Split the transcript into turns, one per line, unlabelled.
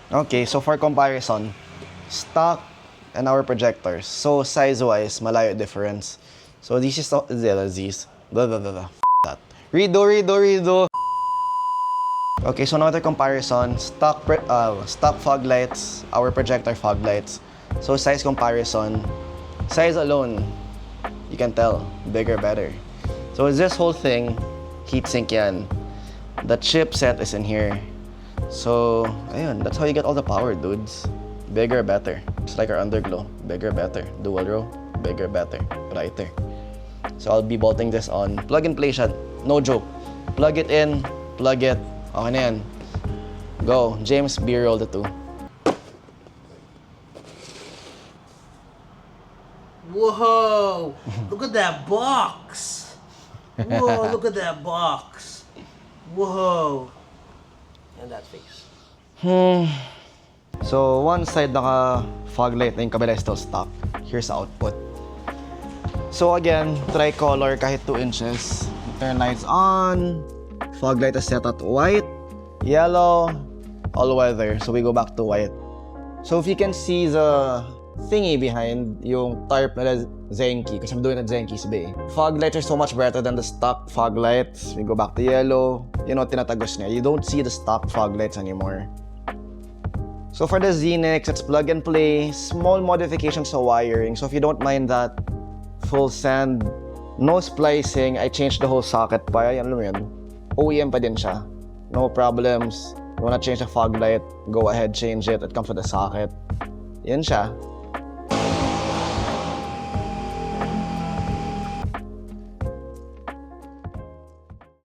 Okay, so for comparison, stock and our projectors. So size-wise, malayo difference. So this is these. That. Redo. Okay, so another comparison, stock foglights, our projector foglights. So size comparison, size alone, you can tell, bigger, better. So this whole thing, heatsink yan. The chipset is in here. So, ayun, that's how you get all the power, dudes. Bigger, better. It's like our underglow, bigger, better. Dual row, bigger, better, brighter. So I'll be bolting this on. Plug and play siya, no joke. Plug it in, plug it. Okay na yan. Go. James, B-roll the two.
Whoa! Look at that box! Whoa, look at that box! Whoa! And that face.
So, one side naka fog light na yung kabila is still stock. Here's the output. So again, tricolor kahit 2 inches. Turn lights on. Fog light is set at white, yellow, all weather. So we go back to white. So if you can see the thingy behind yung tarp na Zenki, kasi I'm doing it at Zenki's Bay. Fog lights are so much better than the stock fog lights. We go back to yellow. You know, tinatagos niya. You don't see the stock fog lights anymore. So for the Zenix, it's plug and play. Small modifications sa wiring. So if you don't mind that, full send, no splicing. I changed the whole socket pa. Alam mo yun? OEM pa din siya. No problems. You wanna change the fog light, go ahead, change it. It comes with a socket. Yan siya.